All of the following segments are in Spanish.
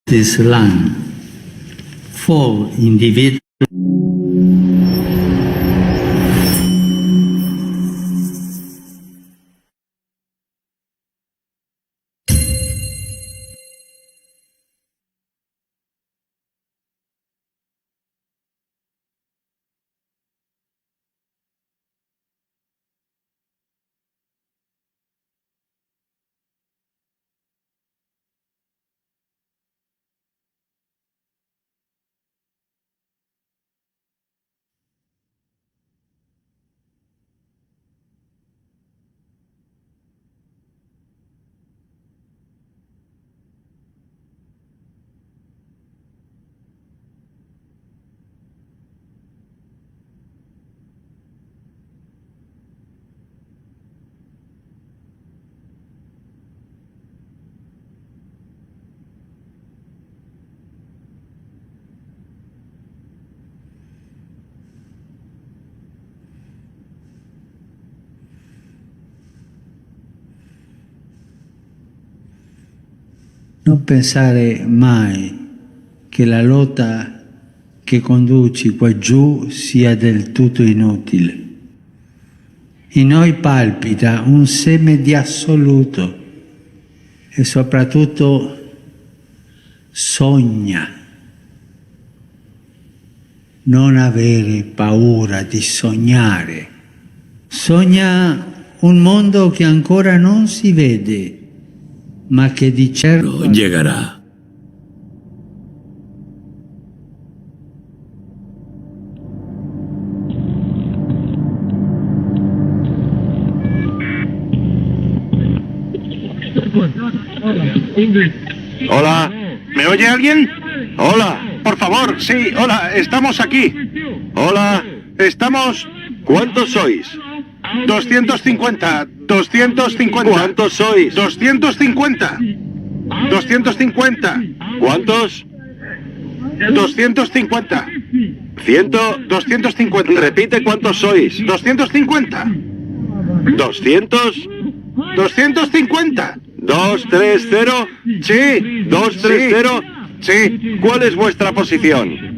this land for individuals. Non pensare mai che la lotta che conduci qua giù sia del tutto inutile. In noi palpita un seme di assoluto e soprattutto sogna. Non avere paura di sognare. Sogna un mondo che ancora non si vede, ma che di certo llegará. Hola, ¿me oye alguien? Hola, por favor, sí, hola, estamos aquí. Hola, estamos... ¿Cuántos sois? 250, 250. ¿Cuántos sois? 250. 250. ¿Cuántos? 250. 250. Repite cuántos sois. 250. 200. 250. 230. Sí. 230. Sí. ¿Cuál es vuestra posición?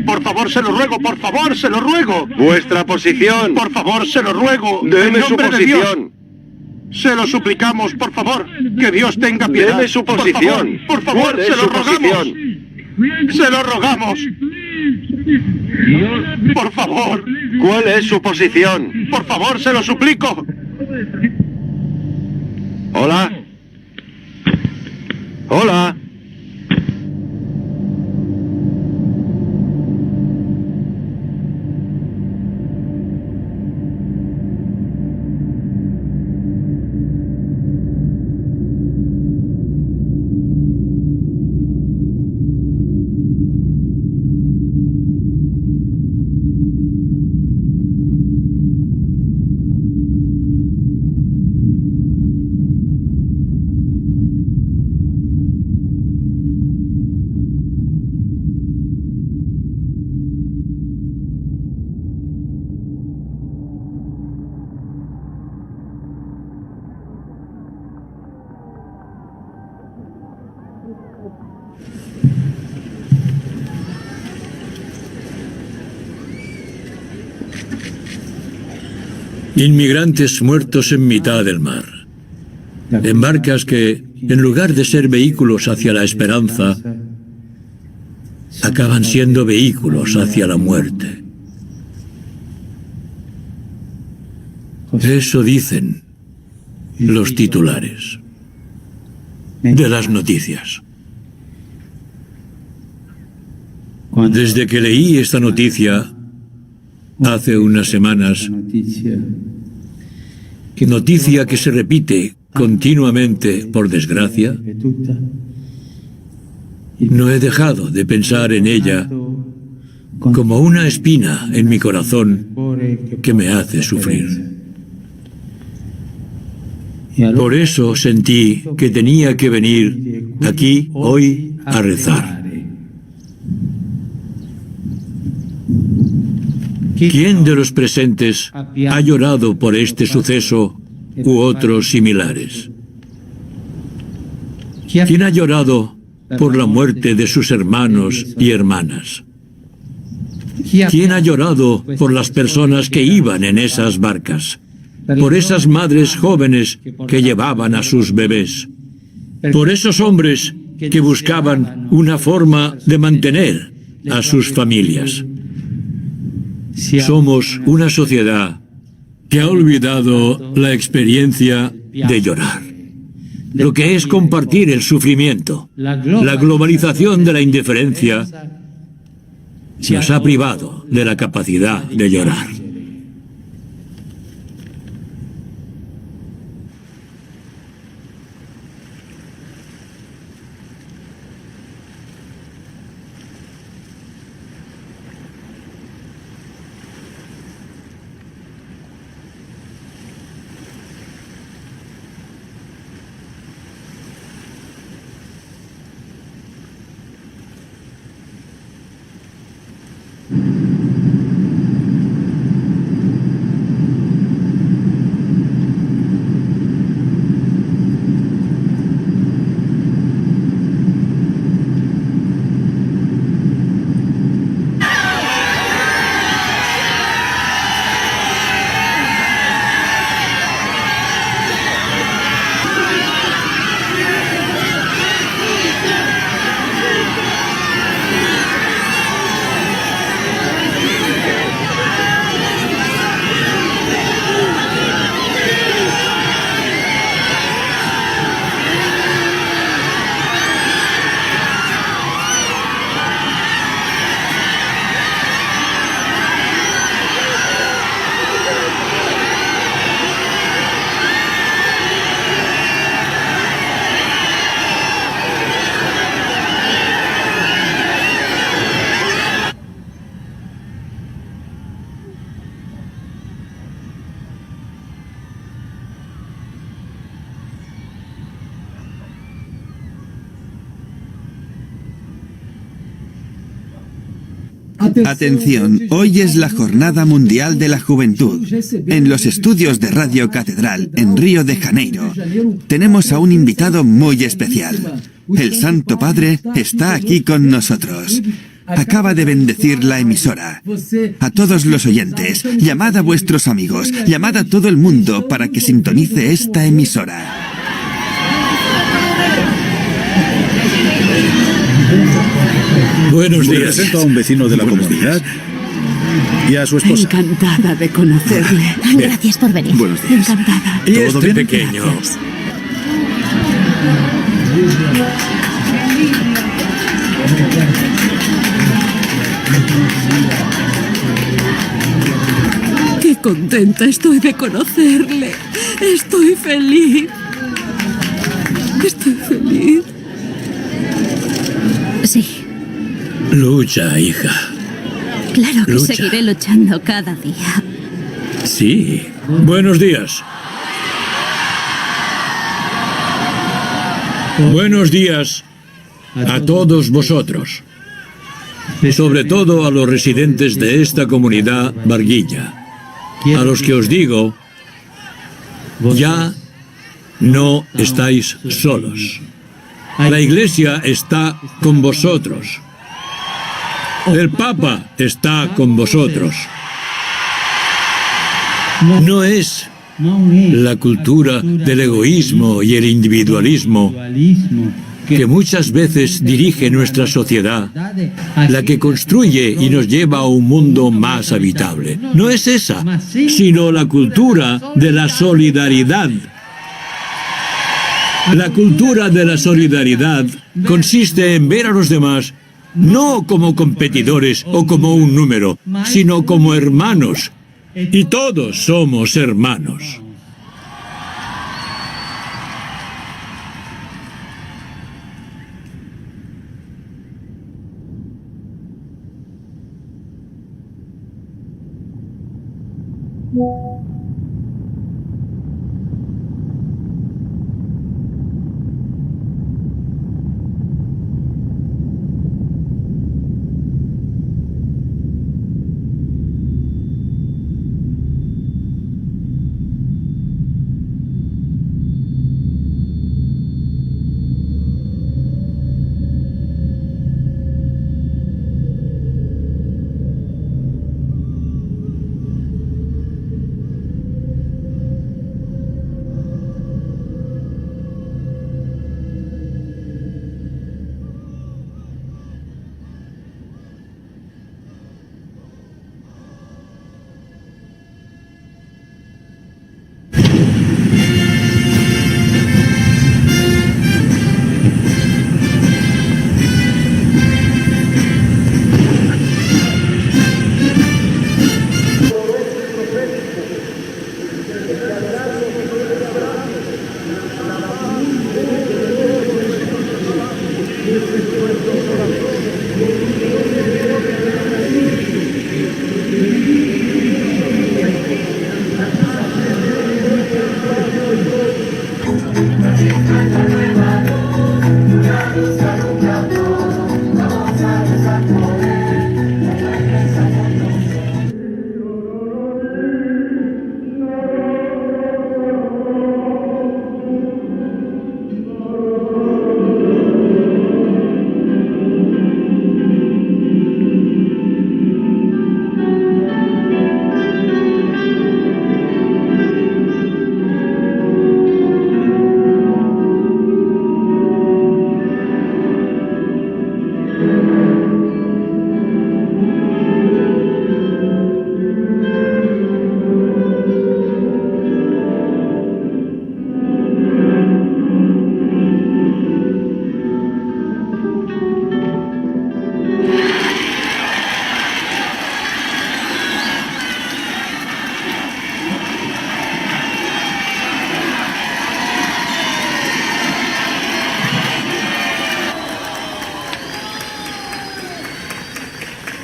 Por favor, se lo ruego, por favor, se lo ruego. Vuestra posición. Por favor, se lo ruego. Deme su posición. Se lo suplicamos, por favor. Que Dios tenga piedad. Deme su posición. Por favor, se lo rogamos. Se lo rogamos. Por favor. ¿Cuál es su posición? Por favor, se lo suplico. Hola. Hola. Inmigrantes muertos en mitad del mar. En barcas que, en lugar de ser vehículos hacia la esperanza, acaban siendo vehículos hacia la muerte. Eso dicen los titulares de las noticias. Desde que leí esta noticia hace unas semanas, noticia que se repite continuamente, por desgracia, no he dejado de pensar en ella como una espina en mi corazón que me hace sufrir. Por eso sentí que tenía que venir aquí hoy a rezar. ¿Quién de los presentes ha llorado por este suceso u otros similares? ¿Quién ha llorado por la muerte de sus hermanos y hermanas? ¿Quién ha llorado por las personas que iban en esas barcas? Por esas madres jóvenes que llevaban a sus bebés. Por esos hombres que buscaban una forma de mantener a sus familias. Somos una sociedad que ha olvidado la experiencia de llorar. Lo que es compartir el sufrimiento. La globalización de la indiferencia nos ha privado de la capacidad de llorar. Atención, hoy es la Jornada Mundial de la Juventud. En los estudios de Radio Catedral, en Río de Janeiro, tenemos a un invitado muy especial. El Santo Padre está aquí con nosotros. Acaba de bendecir la emisora. A todos los oyentes, llamad a vuestros amigos, llamad a todo el mundo para que sintonice esta emisora. Buenos días. Presento a un vecino de la comunidad y a su esposa. Encantada de conocerle. Gracias por venir. Buenos días. Encantada. Y ¿Todo este bien? pequeño. Gracias. Qué contenta estoy de conocerle. Estoy feliz. Estoy feliz. Sí, Lucha, hija. claro que Lucha. seguiré luchando cada día. Sí. Buenos días. Buenos días a todos vosotros. Sobre todo a los residentes de esta comunidad Barguilla. A los que os digo, ya no estáis solos. La Iglesia está con vosotros. El Papa está con vosotros. No es la cultura del egoísmo y el individualismo que muchas veces dirige nuestra sociedad la que construye y nos lleva a un mundo más habitable. No es esa, sino la cultura de la solidaridad. La cultura de la solidaridad consiste en ver a los demás no como competidores o como un número, sino como hermanos. Y todos somos hermanos.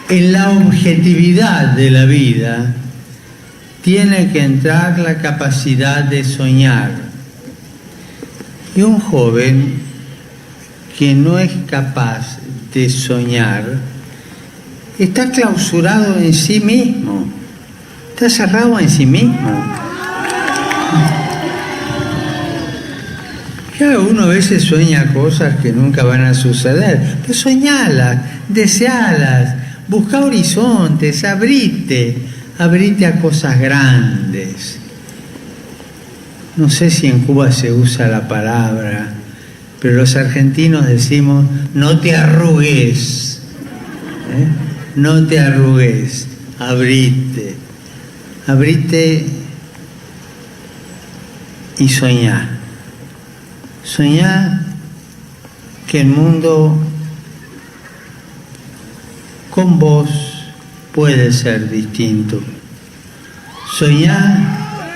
En la objetividad de la vida tiene que entrar la capacidad de soñar. Y un joven que no es capaz de soñar está clausurado en sí mismo, está cerrado en sí mismo. Ya uno a veces sueña cosas que nunca van a suceder, pero soñalas, desealas, busca horizontes, abrite a cosas grandes. No sé si en Cuba se usa la palabra, pero los argentinos decimos, no te arrugues, no te arrugues, abrite y soñá. Soñá que el mundo con vos puede ser distinto. Soñá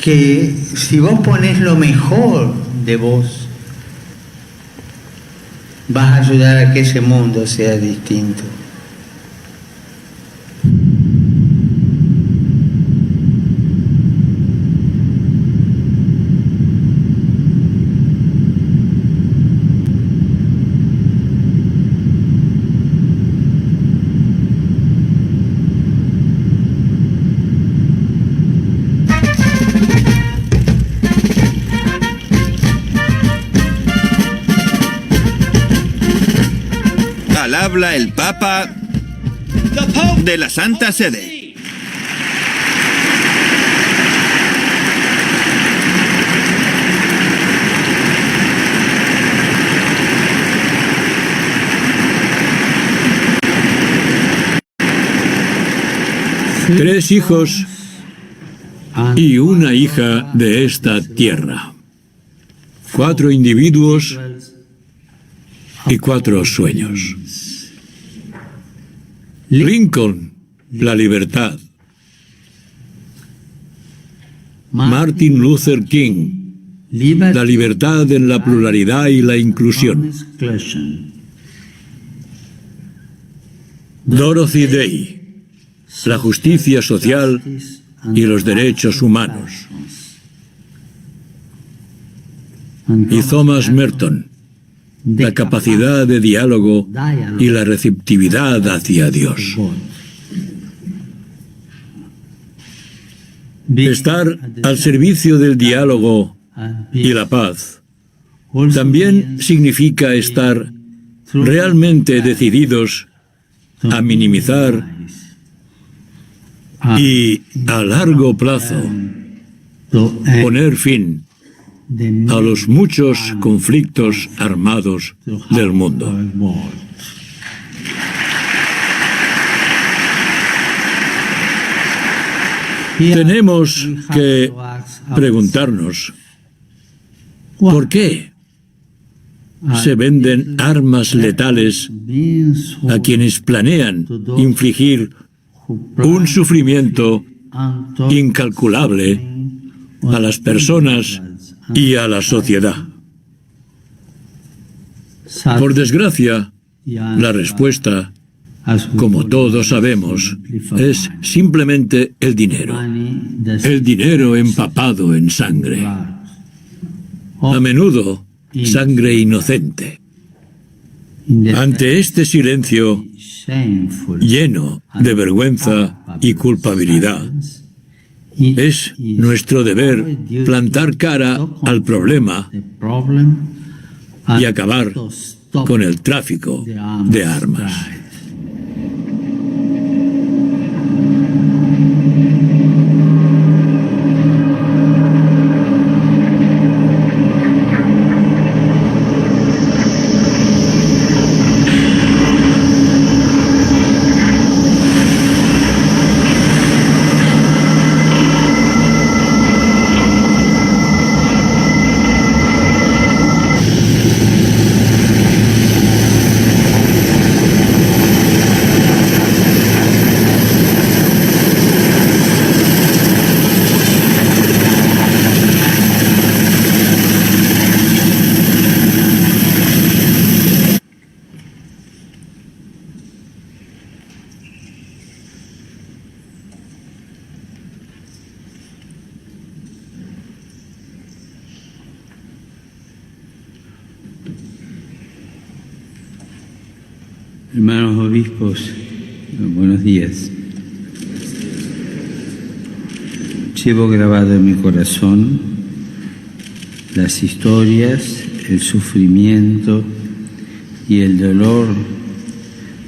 que si vos ponés lo mejor de vos, vas a ayudar a que ese mundo sea distinto. Habla el Papa de la Santa Sede. Tres hijos y una hija de esta tierra. 4 individuos y 4 sueños. Lincoln, la libertad. Martin Luther King, la libertad en la pluralidad y la inclusión. Dorothy Day, la justicia social y los derechos humanos. Y Thomas Merton, la capacidad de diálogo y la receptividad hacia Dios. Estar al servicio del diálogo y la paz también significa estar realmente decididos a minimizar y a largo plazo poner fin a los muchos conflictos armados del mundo. Tenemos que preguntarnos, ¿por qué se venden armas letales a quienes planean infligir un sufrimiento incalculable a las personas y a la sociedad? Por desgracia, la respuesta, como todos sabemos, es simplemente el dinero empapado en sangre, a menudo sangre inocente. Ante este silencio lleno de vergüenza y culpabilidad, es nuestro deber plantar cara al problema y acabar con el tráfico de armas. Hermanos obispos, buenos días. Llevo grabado en mi corazón las historias, el sufrimiento y el dolor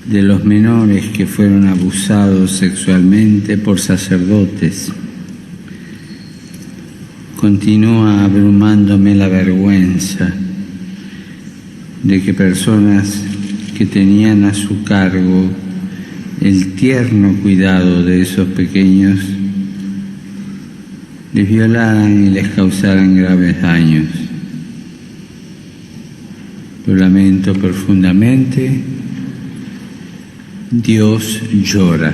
de los menores que fueron abusados sexualmente por sacerdotes. Continúa abrumándome la vergüenza de que personas que tenían a su cargo el tierno cuidado de esos pequeños les violaran y les causaran graves daños. Lo lamento profundamente. Dios llora.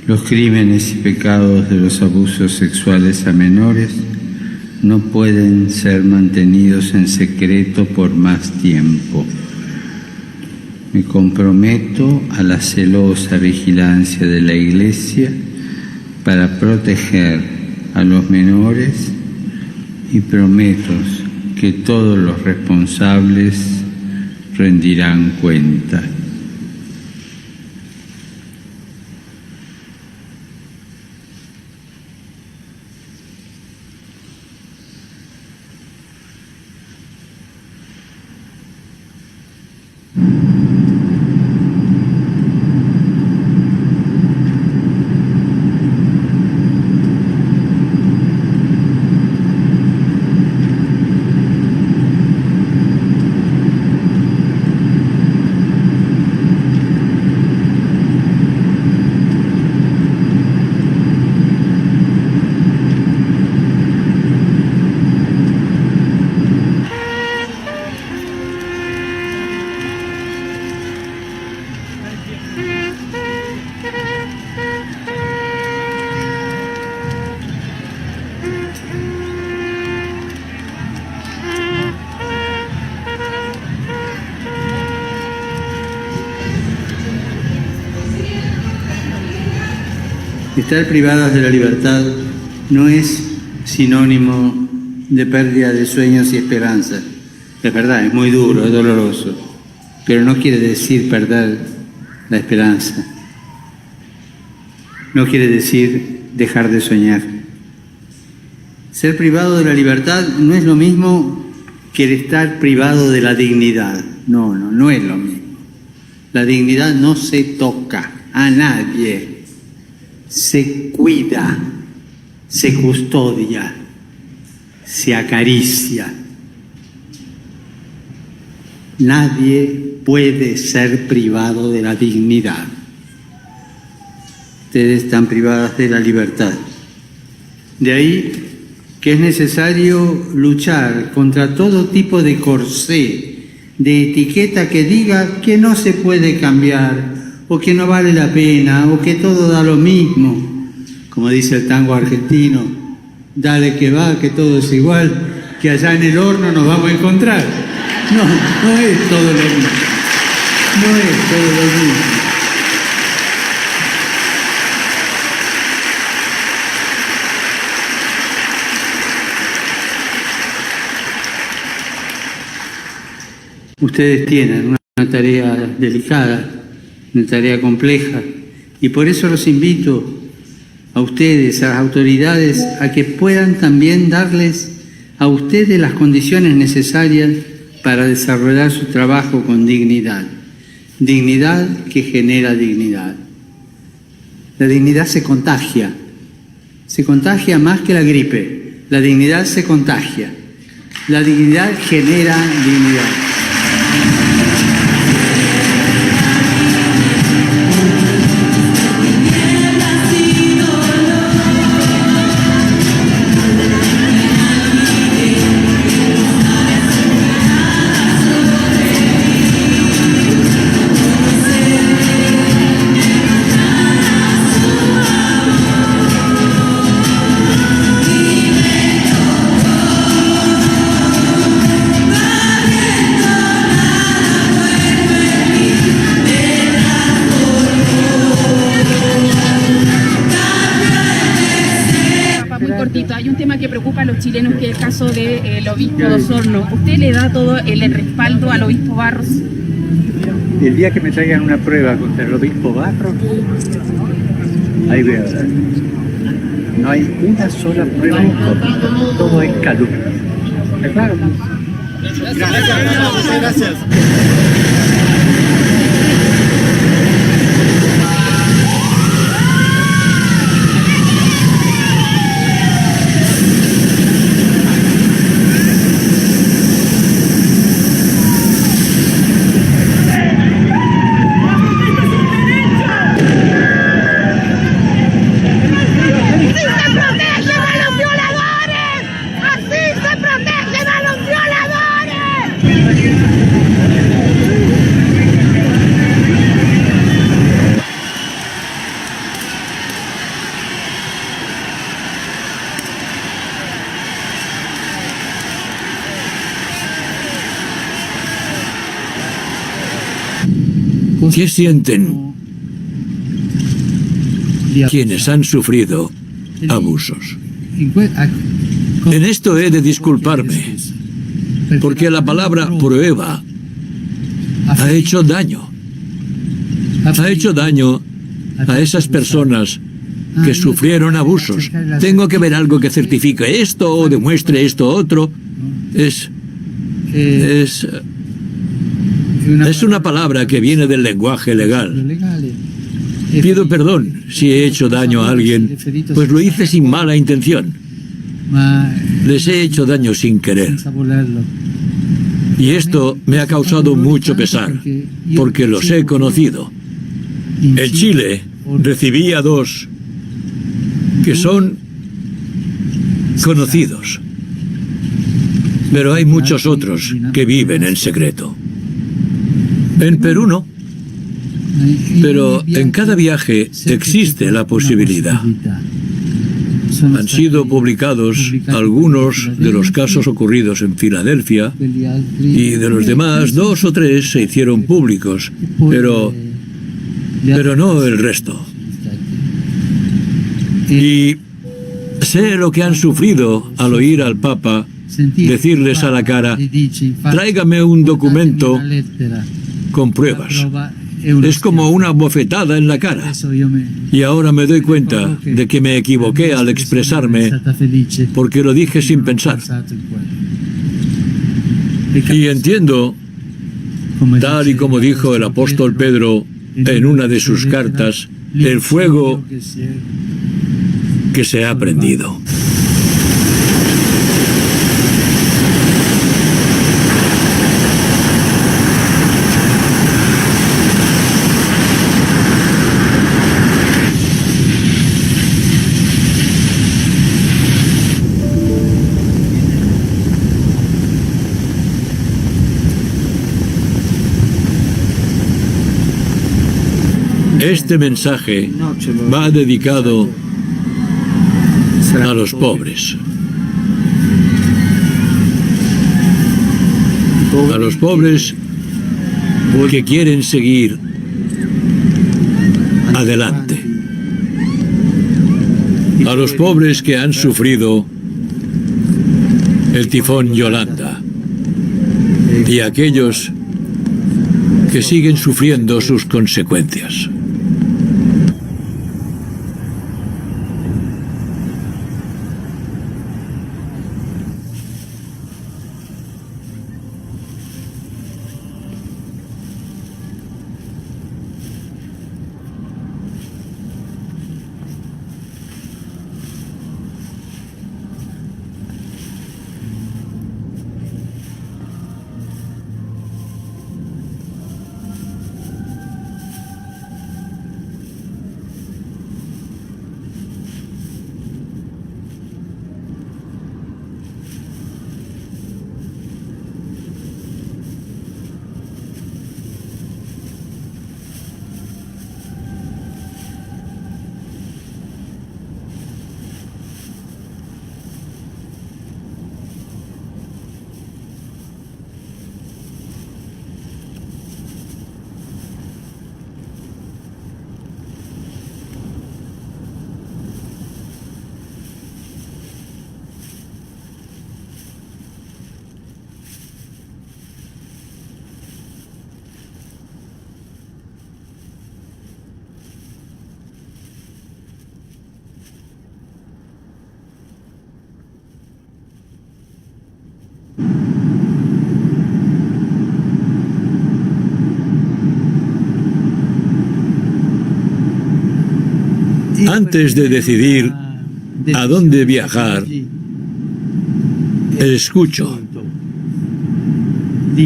Los crímenes y pecados de los abusos sexuales a menores no pueden ser mantenidos en secreto por más tiempo. Me comprometo a la celosa vigilancia de la Iglesia para proteger a los menores y prometo que todos los responsables rendirán cuenta. Estar privadas de la libertad no es sinónimo de pérdida de sueños y esperanzas. Es verdad, es muy duro, es doloroso, pero no quiere decir perder la esperanza. No quiere decir dejar de soñar. Ser privado de la libertad no es lo mismo que estar privado de la dignidad. No es lo mismo. La dignidad no se toca a nadie. Se cuida, se custodia, se acaricia. Nadie puede ser privado de la dignidad. Ustedes están privadas de la libertad. De ahí que es necesario luchar contra todo tipo de corsé, de etiqueta que diga que no se puede cambiar, o que no vale la pena, o que todo da lo mismo. Como dice el tango argentino, dale que va, que todo es igual, que allá en el horno nos vamos a encontrar. No es todo lo mismo. No es todo lo mismo. Ustedes tienen una tarea delicada, una tarea compleja, y por eso los invito a ustedes, a las autoridades, a que puedan también darles a ustedes las condiciones necesarias para desarrollar su trabajo con dignidad. Dignidad que genera dignidad. La dignidad se contagia más que la gripe. La dignidad se contagia. La dignidad genera dignidad. Hay un tema que preocupa a los chilenos, que es el caso de obispo de Osorno, ¿usted le da todo el respaldo al obispo Barros? El día que me traigan una prueba contra el obispo Barros, ahí voy a hablar. No hay una sola prueba en contra, todo es calumnia. ¿Está claro? Gracias. ¿Qué sienten quienes han sufrido abusos? En esto he de disculparme, porque la palabra prueba ha hecho daño. Ha hecho daño a esas personas que sufrieron abusos. Tengo que ver algo que certifique esto o demuestre esto otro. Es una palabra que viene del lenguaje legal. Pido perdón si he hecho daño a alguien, pues lo hice sin mala intención. Les he hecho daño sin querer. Y esto me ha causado mucho pesar, porque los he conocido. En Chile recibí a dos que son conocidos, pero hay muchos otros que viven en secreto. En Perú no, pero en cada viaje existe la posibilidad. Han sido publicados algunos de los casos ocurridos en Filadelfia y de los demás 2 o 3 se hicieron públicos, pero no el resto. Y sé lo que han sufrido al oír al Papa decirles a la cara: tráigame un documento con pruebas. Es como una bofetada en la cara. Y ahora me doy cuenta de que me equivoqué al expresarme, porque lo dije sin pensar. Y entiendo, tal y como dijo el apóstol Pedro en una de sus cartas, el fuego que se ha prendido. Este mensaje va dedicado a los pobres. A los pobres que quieren seguir adelante. A los pobres que han sufrido el tifón Yolanda. Y a aquellos que siguen sufriendo sus consecuencias. Antes de decidir a dónde viajar, escucho.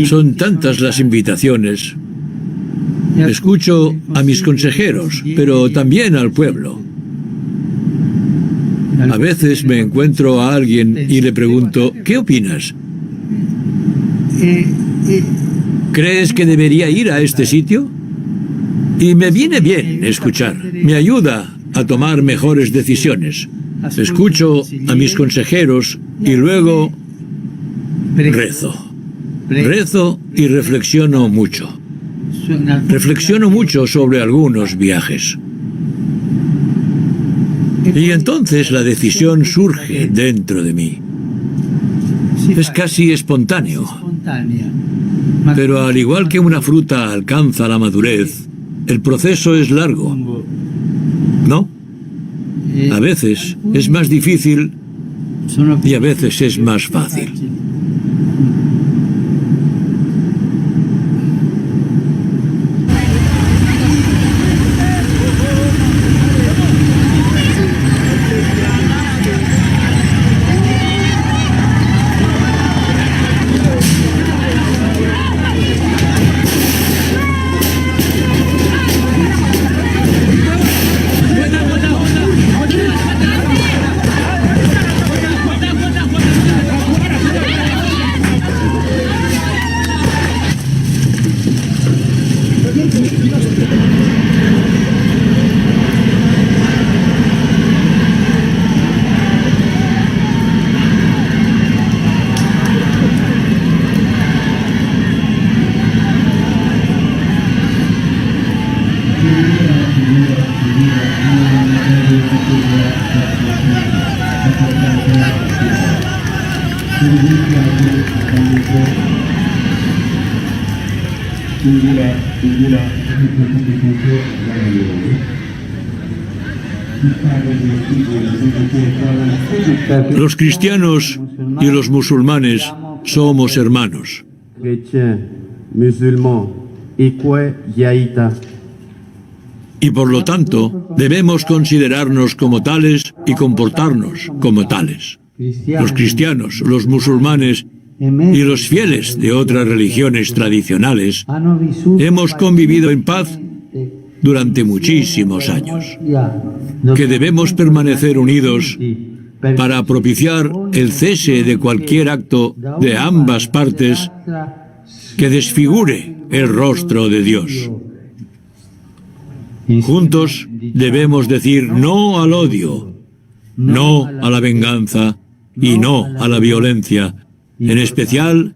Son tantas las invitaciones. Escucho a mis consejeros, pero también al pueblo. A veces me encuentro a alguien y le pregunto, ¿qué opinas? ¿Crees que debería ir a este sitio? Y me viene bien escuchar. Me ayuda a tomar mejores decisiones. Escucho a mis consejeros y luego rezo. Rezo y reflexiono mucho. Reflexiono mucho sobre algunos viajes. Y entonces la decisión surge dentro de mí. Es casi espontáneo. Pero al igual que una fruta alcanza la madurez, el proceso es largo. ¿No? A veces es más difícil y a veces es más fácil. Los cristianos y los musulmanes somos hermanos. Y por lo tanto, debemos considerarnos como tales y comportarnos como tales. Los cristianos, los musulmanes y los fieles de otras religiones tradicionales hemos convivido en paz durante muchísimos años. Que debemos permanecer unidos para propiciar el cese de cualquier acto de ambas partes que desfigure el rostro de Dios. Juntos debemos decir no al odio, no a la venganza y no a la violencia, en especial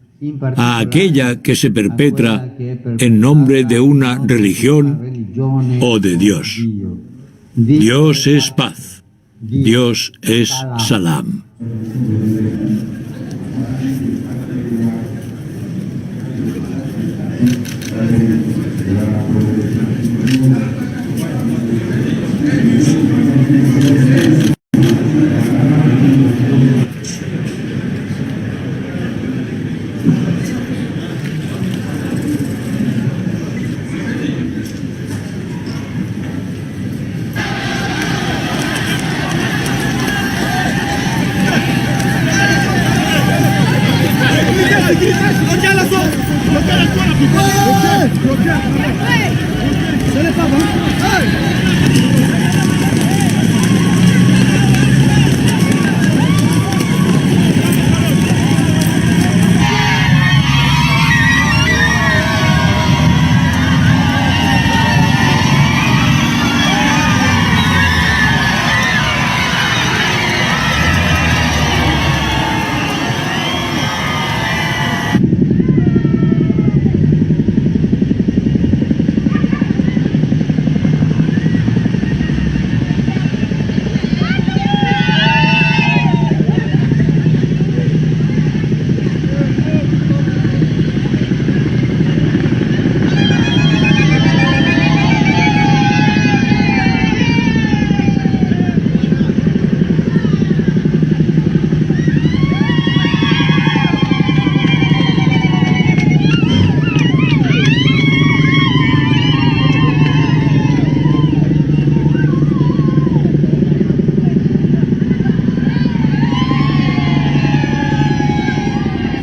a aquella que se perpetra en nombre de una religión o de Dios. Dios es paz. Dios es Salam.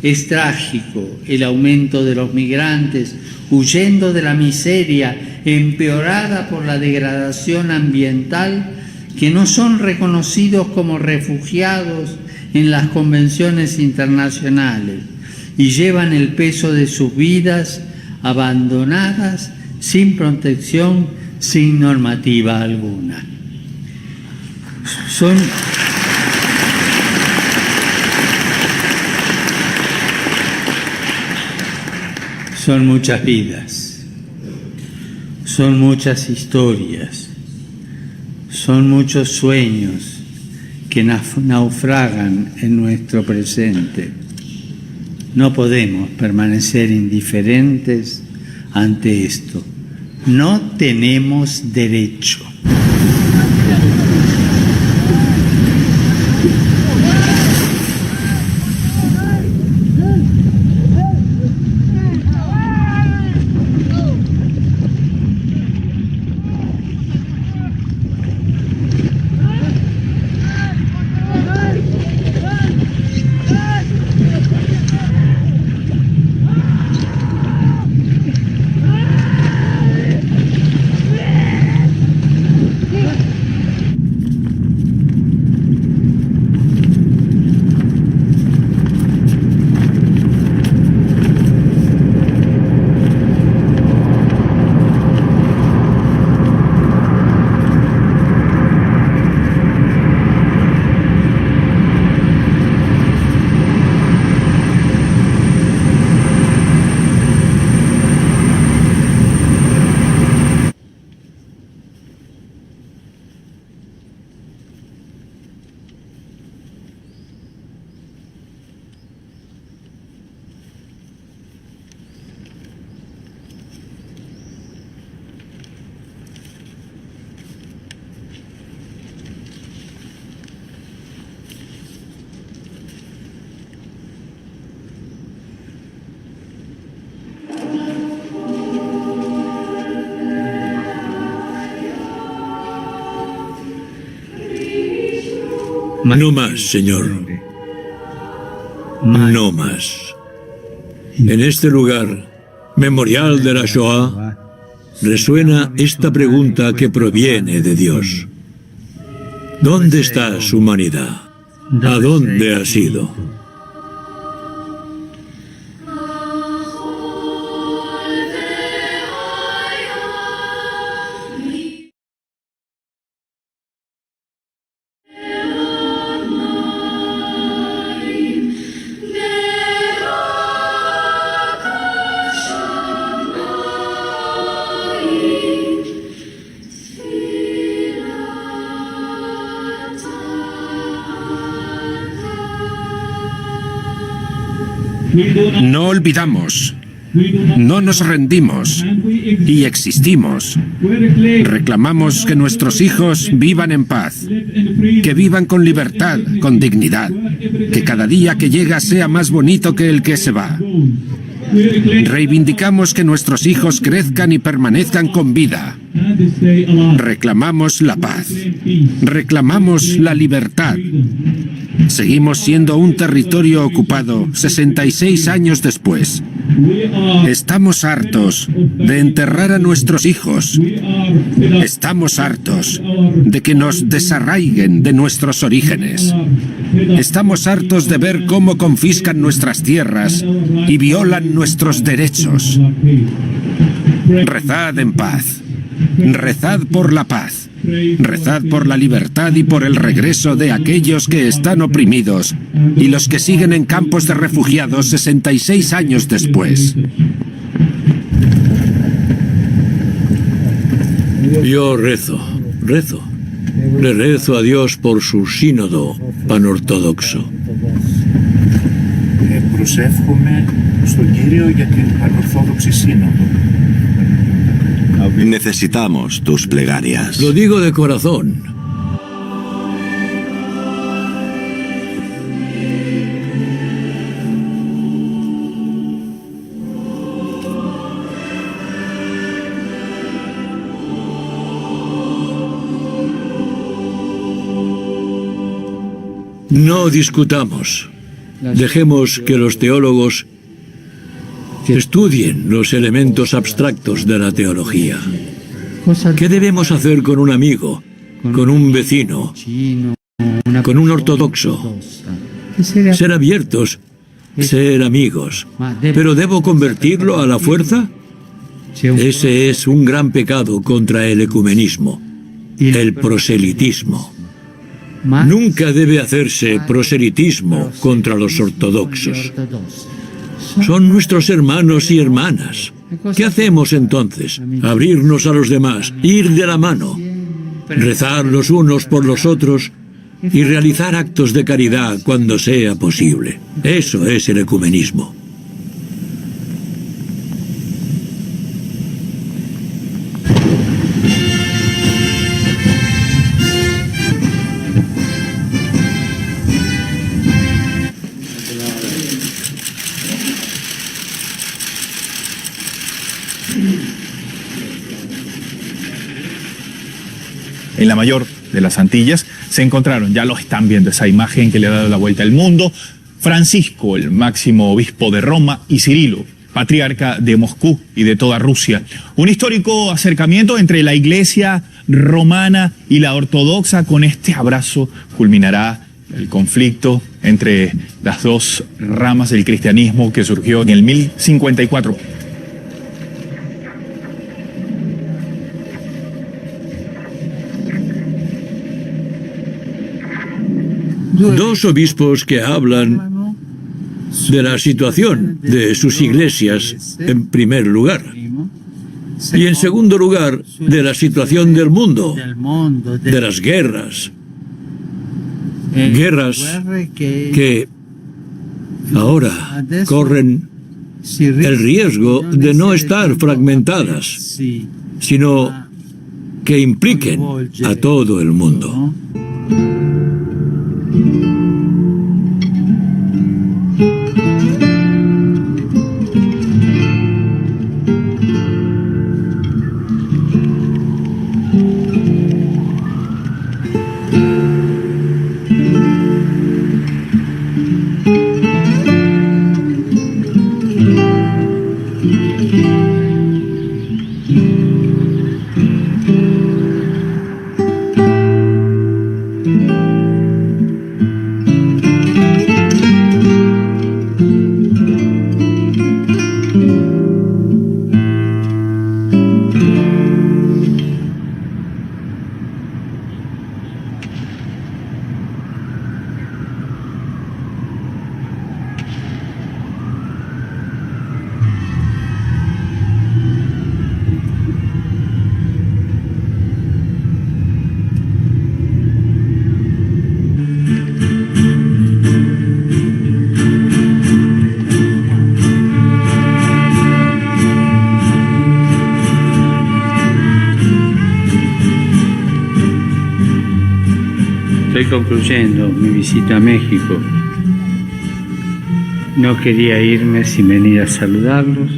Es trágico el aumento de los migrantes huyendo de la miseria empeorada por la degradación ambiental, que no son reconocidos como refugiados en las convenciones internacionales y llevan el peso de sus vidas abandonadas, sin protección, sin normativa alguna. Son muchas vidas, son muchas historias, son muchos sueños que naufragan en nuestro presente. No podemos permanecer indiferentes ante esto. No tenemos derecho. No más, Señor. No más. En este lugar, memorial de la Shoah, resuena esta pregunta que proviene de Dios. ¿Dónde está su humanidad? ¿A dónde ha ido? No olvidamos, no nos rendimos y existimos. Reclamamos que nuestros hijos vivan en paz, que vivan con libertad, con dignidad, que cada día que llega sea más bonito que el que se va. Reivindicamos que nuestros hijos crezcan y permanezcan con vida. Reclamamos la paz. Reclamamos la libertad. Seguimos siendo un territorio ocupado 66 años después. Estamos hartos de enterrar a nuestros hijos. Estamos hartos de que nos desarraiguen de nuestros orígenes. Estamos hartos de ver cómo confiscan nuestras tierras y violan nuestros derechos. Rezad en paz. Rezad por la paz. Rezad por la libertad y por el regreso de aquellos que están oprimidos y los que siguen en campos de refugiados 66 años después. Yo rezo. Le rezo a Dios por su sínodo panortodoxo. Προσεύχομαι στον Κύριο για την Πανορθόδοξη Σύνοδο. Necesitamos tus plegarias. Lo digo de corazón. No discutamos. Dejemos que los teólogos estudien los elementos abstractos de la teología. ¿Qué debemos hacer con un amigo, con un vecino, con un ortodoxo? Ser abiertos, ser amigos. ¿Pero debo convertirlo a la fuerza? Ese es un gran pecado contra el ecumenismo, el proselitismo. Nunca debe hacerse proselitismo contra los ortodoxos. Son nuestros hermanos y hermanas. ¿Qué hacemos entonces? Abrirnos a los demás, ir de la mano, rezar los unos por los otros y realizar actos de caridad cuando sea posible. Eso es el ecumenismo. En la mayor de las Antillas se encontraron, ya lo están viendo, esa imagen que le ha dado la vuelta al mundo, Francisco, el máximo obispo de Roma, y Cirilo, patriarca de Moscú y de toda Rusia. Un histórico acercamiento entre la iglesia romana y la ortodoxa. Con este abrazo culminará el conflicto entre las dos ramas del cristianismo que surgió en el 1054. Dos obispos que hablan de la situación de sus iglesias, en primer lugar, y en segundo lugar, de la situación del mundo, de las guerras. Guerras que ahora corren el riesgo de no estar fragmentadas, sino que impliquen a todo el mundo. Estoy concluyendo mi visita a México. No quería irme sin venir a saludarlos,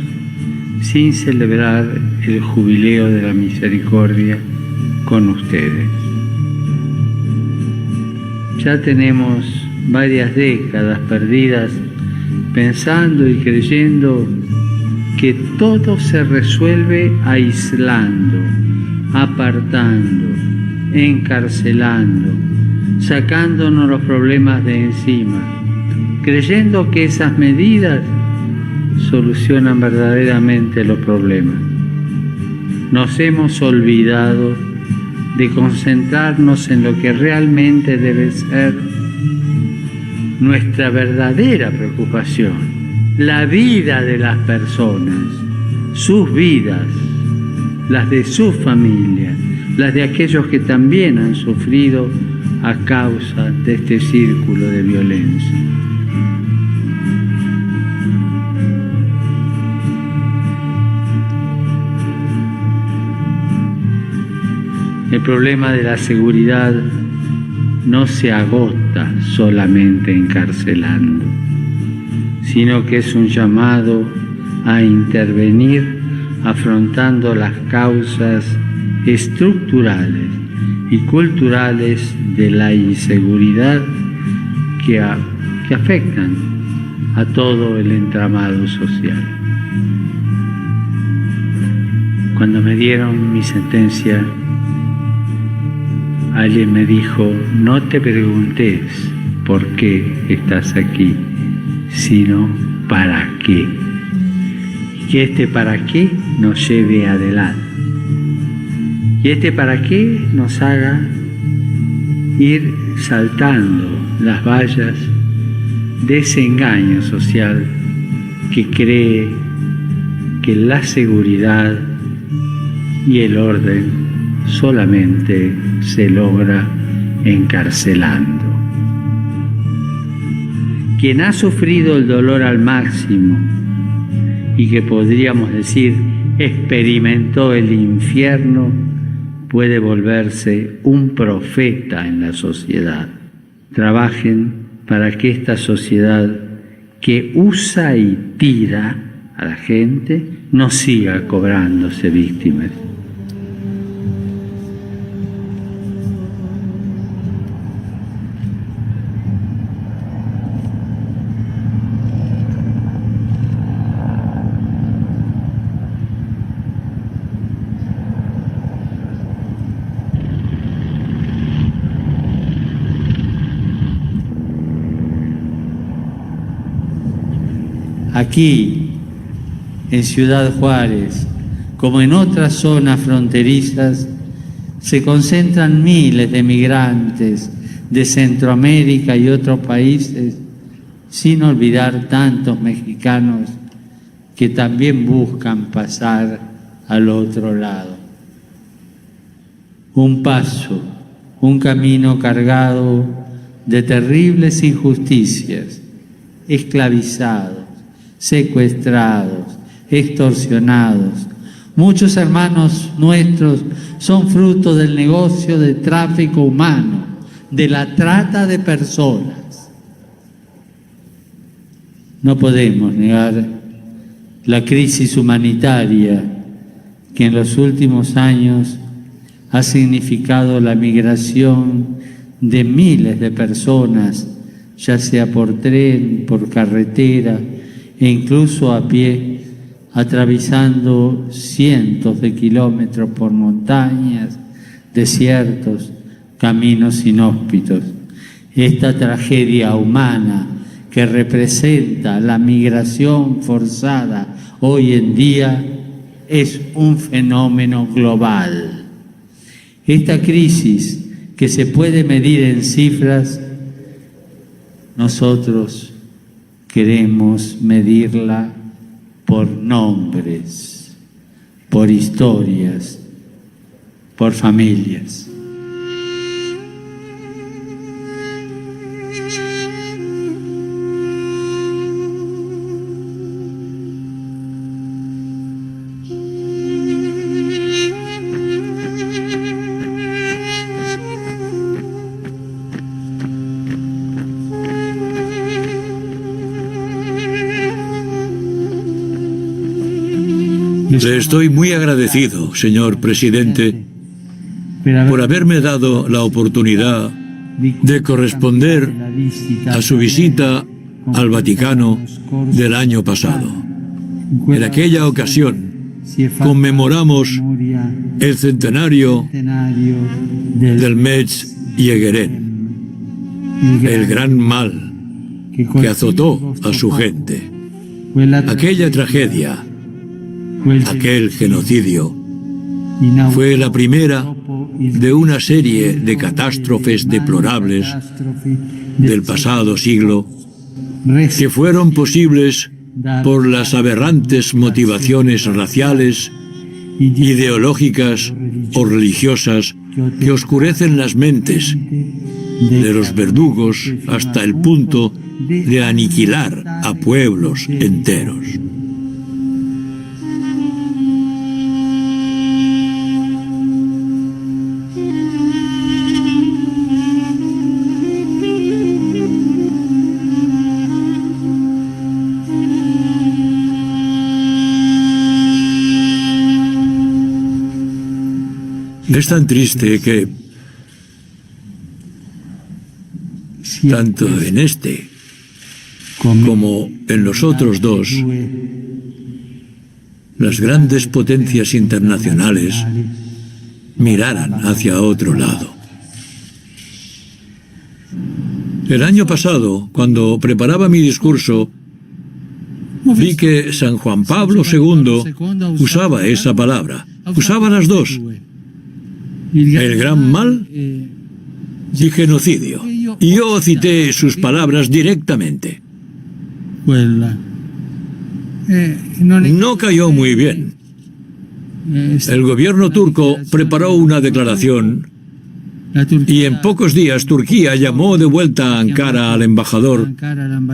sin celebrar el jubileo de la misericordia con ustedes. Ya tenemos varias décadas perdidas pensando y creyendo que todo se resuelve aislando, apartando, encarcelando, sacándonos los problemas de encima, creyendo que esas medidas solucionan verdaderamente los problemas. Nos hemos olvidado de concentrarnos en lo que realmente debe ser nuestra verdadera preocupación, la vida de las personas, sus vidas, las de sus familias, las de aquellos que también han sufrido a causa de este círculo de violencia. El problema de la seguridad no se agota solamente encarcelando, sino que es un llamado a intervenir afrontando las causas estructurales y culturales de la inseguridad que afectan a todo el entramado social. Cuando me dieron mi sentencia, alguien me dijo: no te preguntes por qué estás aquí, sino para qué. Y que este para qué nos lleve adelante. Y este para qué nos haga ir saltando las vallas de ese engaño social que cree que la seguridad y el orden solamente se logra encarcelando. Quien ha sufrido el dolor al máximo y que podríamos decir experimentó el infierno puede volverse un profeta en la sociedad. Trabajen para que esta sociedad que usa y tira a la gente no siga cobrándose víctimas. Aquí, en Ciudad Juárez, como en otras zonas fronterizas, se concentran miles de migrantes de Centroamérica y otros países, sin olvidar tantos mexicanos que también buscan pasar al otro lado. Un paso, un camino cargado de terribles injusticias, esclavizados, secuestrados, extorsionados. Muchos hermanos nuestros son fruto del negocio de tráfico humano, de la trata de personas. No podemos negar la crisis humanitaria que en los últimos años ha significado la migración de miles de personas, ya sea por tren, por carretera e incluso a pie, atravesando cientos de kilómetros por montañas, desiertos, caminos inhóspitos. Esta tragedia humana que representa la migración forzada hoy en día es un fenómeno global. Esta crisis que se puede medir en cifras, nosotros queremos medirla por nombres, por historias, por familias. Le estoy muy agradecido, señor presidente, por haberme dado la oportunidad de corresponder a su visita al Vaticano del año pasado. En aquella ocasión conmemoramos el centenario del Metz Yegueren, el gran mal que azotó a su gente. Aquella tragedia, aquel genocidio, fue la primera de una serie de catástrofes deplorables del pasado siglo que fueron posibles por las aberrantes motivaciones raciales, ideológicas o religiosas que oscurecen las mentes de los verdugos hasta el punto de aniquilar a pueblos enteros. Es tan triste que, tanto en este como en los otros dos, las grandes potencias internacionales miraran hacia otro lado. El año pasado, cuando preparaba mi discurso, vi que San Juan Pablo II usaba esa palabra, usaba las dos, el gran mal y genocidio. Y yo cité sus palabras directamente. No cayó muy bien. El gobierno turco preparó una declaración y en pocos días Turquía llamó de vuelta a Ankara al embajador,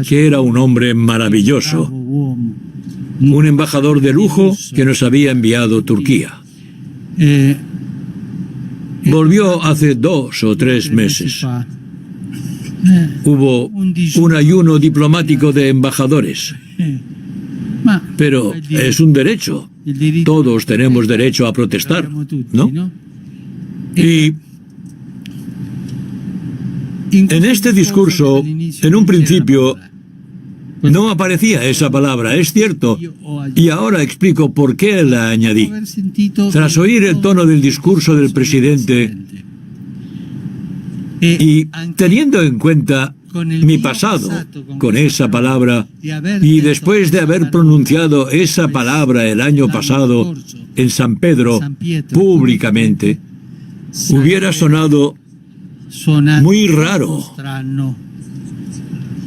que era un hombre maravilloso, un embajador de lujo que nos había enviado Turquía. Volvió hace 2 o 3 meses. Hubo un ayuno diplomático de embajadores. Pero es un derecho. Todos tenemos derecho a protestar, ¿no? Y en este discurso, en un principio, no aparecía esa palabra, es cierto, y ahora explico por qué la añadí. Tras oír el tono del discurso del presidente y teniendo en cuenta mi pasado con esa palabra, y después de haber pronunciado esa palabra el año pasado en San Pedro públicamente, hubiera sonado muy raro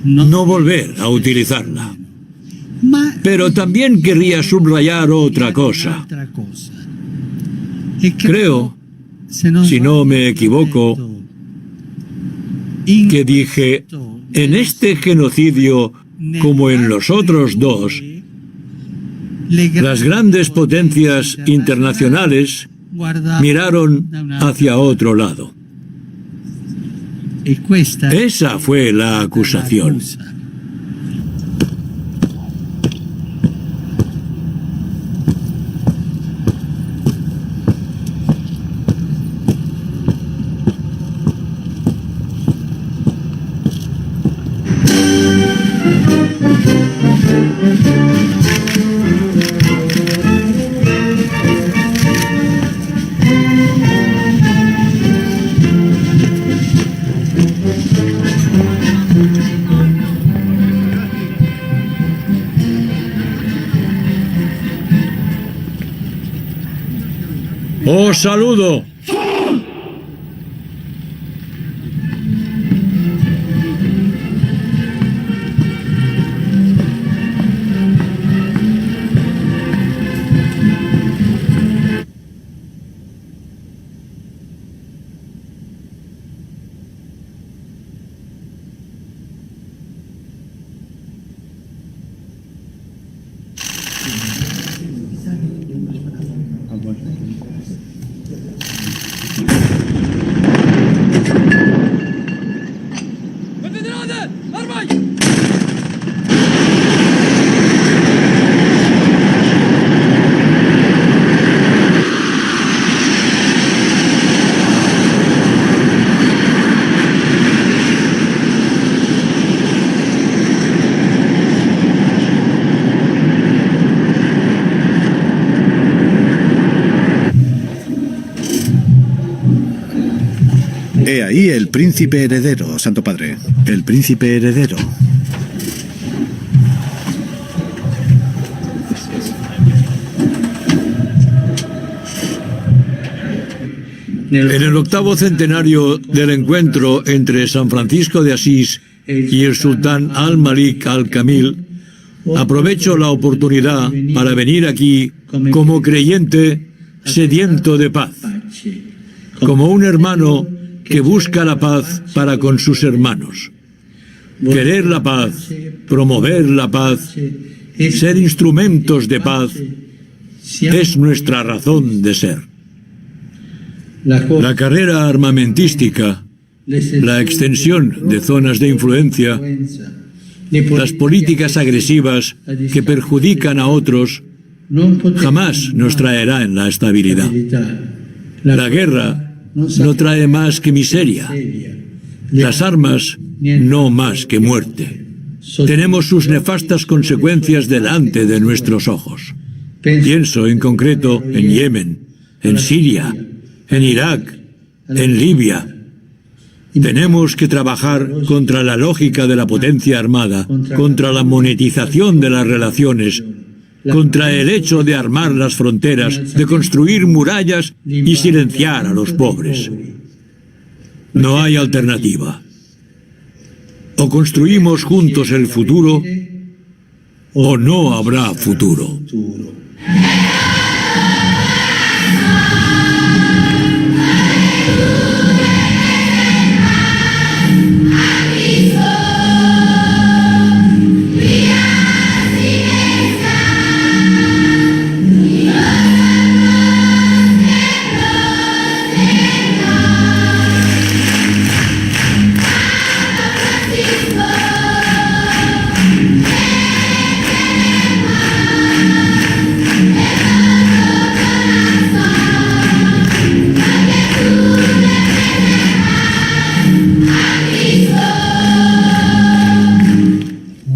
no volver a utilizarla. Pero también querría subrayar otra cosa. Creo, si no me equivoco, que dije, en este genocidio, como en los otros dos, las grandes potencias internacionales miraron hacia otro lado. Esa fue la acusación. ¡Os saludo! He ahí el príncipe heredero, Santo Padre. El príncipe heredero. En el 8º centenario del encuentro entre San Francisco de Asís y el sultán Al-Malik Al-Kamil, aprovecho la oportunidad para venir aquí como creyente sediento de paz, como un hermano que busca la paz para con sus hermanos. Querer la paz, promover la paz, ser instrumentos de paz, es nuestra razón de ser. La carrera armamentística, la extensión de zonas de influencia, las políticas agresivas que perjudican a otros, jamás nos traerán la estabilidad. La guerra no trae más que miseria, las armas no más que muerte. tenemos sus nefastas consecuencias delante de nuestros ojos. Pienso en concreto en Yemen, en Siria, en Irak, en Libia. Tenemos que trabajar contra la lógica de la potencia armada, contra la monetización de las relaciones, contra el hecho de armar las fronteras, de construir murallas y silenciar a los pobres. No hay alternativa. O construimos juntos el futuro, o no habrá futuro.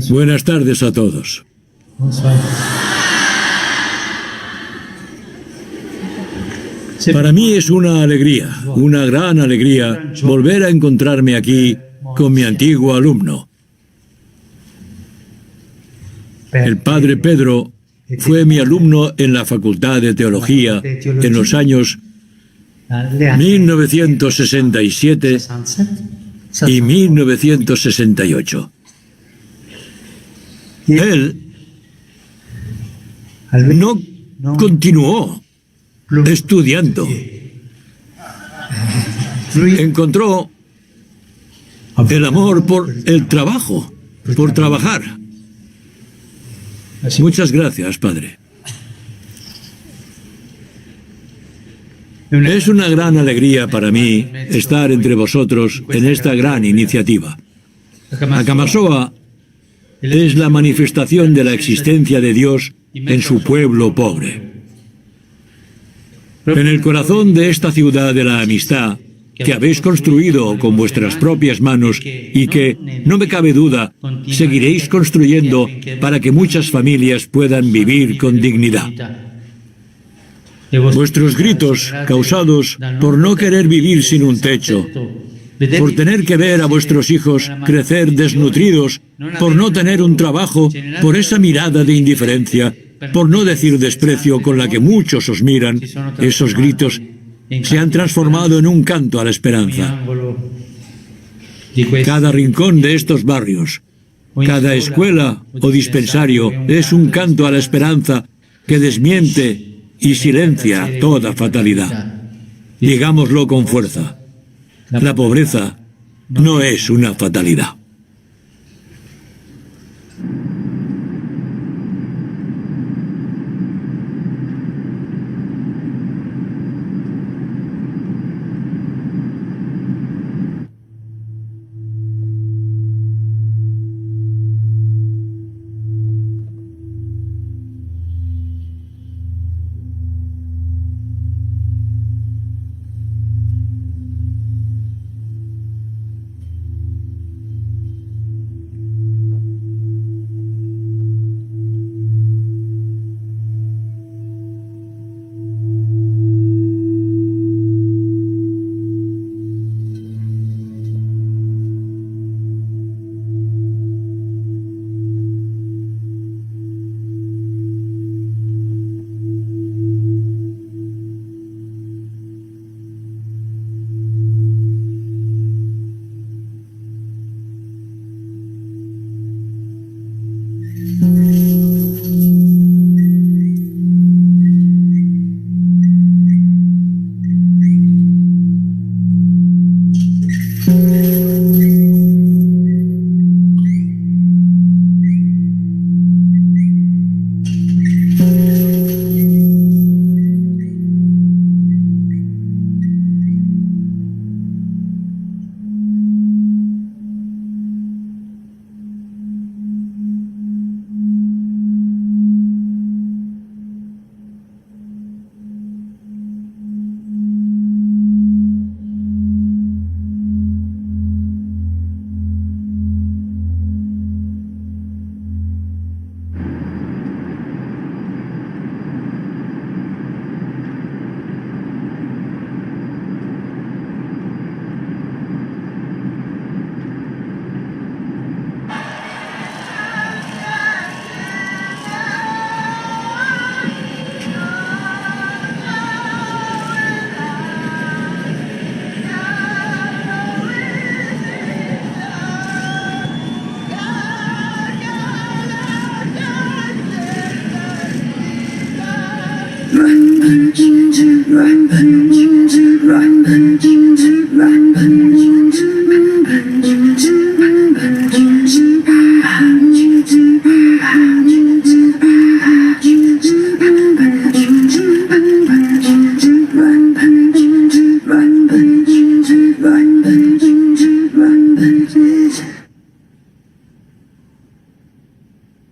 Buenas tardes a todos. Para mí es una alegría, una gran alegría, volver a encontrarme aquí con mi antiguo alumno. El padre Pedro fue mi alumno en la Facultad de Teología en los años 1967 y 1968. Él no continuó estudiando. Encontró el amor por el trabajo, por trabajar. Muchas gracias, padre. Es una gran alegría para mí estar entre vosotros en esta gran iniciativa. Akamasoa es la manifestación de la existencia de Dios en su pueblo pobre. En el corazón de esta ciudad de la amistad, que habéis construido con vuestras propias manos y que, no me cabe duda, seguiréis construyendo para que muchas familias puedan vivir con dignidad. Vuestros gritos, causados por no querer vivir sin un techo, por tener que ver a vuestros hijos crecer desnutridos, por no tener un trabajo, por esa mirada de indiferencia, por no decir desprecio con la que muchos os miran, esos gritos se han transformado en un canto a la esperanza. Cada rincón de estos barrios, cada escuela o dispensario es un canto a la esperanza que desmiente y silencia toda fatalidad. Digámoslo con fuerza. La pobreza no es una fatalidad.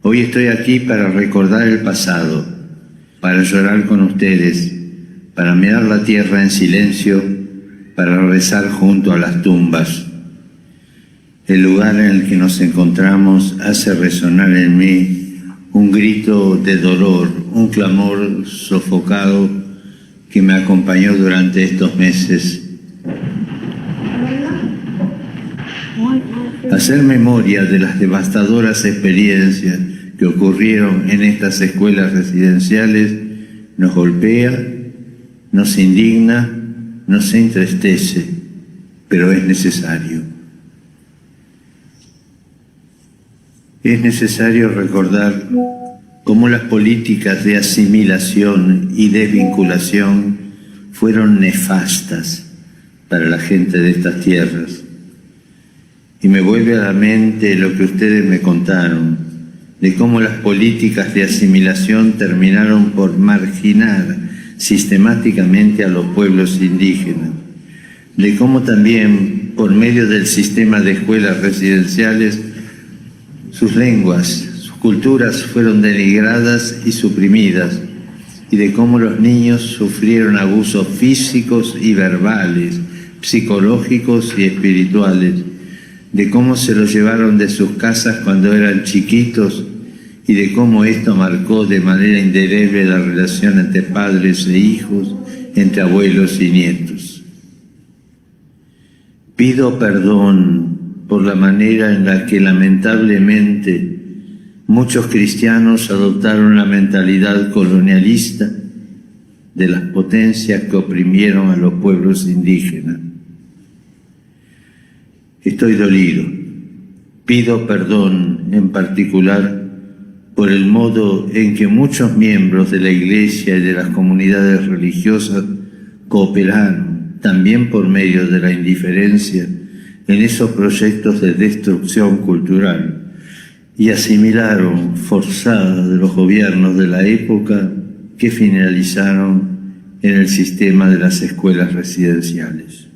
Hoy estoy aquí para recordar el pasado, para llorar con ustedes, para mirar la tierra en silencio, para rezar junto a las tumbas. El lugar en el que nos encontramos hace resonar en mí un grito de dolor, un clamor sofocado que me acompañó durante estos meses. Hacer memoria de las devastadoras experiencias que ocurrieron en estas escuelas residenciales nos golpea, nos indigna, nos entristece, pero es necesario. Es necesario recordar cómo las políticas de asimilación y desvinculación fueron nefastas para la gente de estas tierras. Y me vuelve a la mente lo que ustedes me contaron, de cómo las políticas de asimilación terminaron por marginar sistemáticamente a los pueblos indígenas, de cómo también, por medio del sistema de escuelas residenciales, sus lenguas, sus culturas fueron denigradas y suprimidas, y de cómo los niños sufrieron abusos físicos y verbales, psicológicos y espirituales, de cómo se los llevaron de sus casas cuando eran chiquitos y de cómo esto marcó de manera indeleble la relación entre padres e hijos, entre abuelos y nietos. Pido perdón por la manera en la que lamentablemente muchos cristianos adoptaron la mentalidad colonialista de las potencias que oprimieron a los pueblos indígenas. Estoy dolido. Pido perdón en particular por el modo en que muchos miembros de la Iglesia y de las comunidades religiosas cooperaron, también por medio de la indiferencia, en esos proyectos de destrucción cultural y asimilaron forzadas de los gobiernos de la época que finalizaron en el sistema de las escuelas residenciales.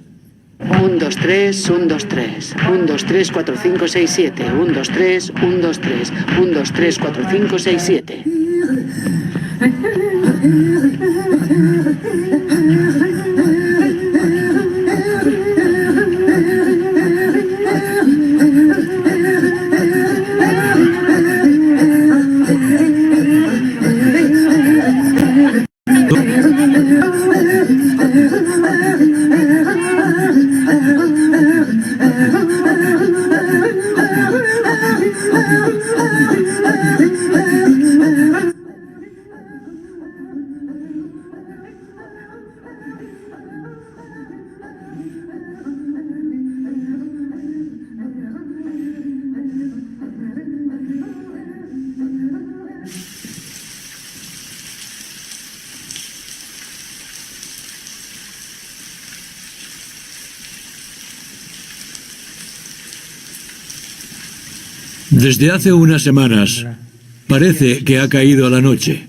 1, 2, 3, 1, 2, 3. 1, 2, 3, 4, 5, 6, 7. 1, 2, 3, 1, 2, 3. 1, 2, 3, 4, 5, 6, 7. Desde hace unas semanas parece que ha caído la noche.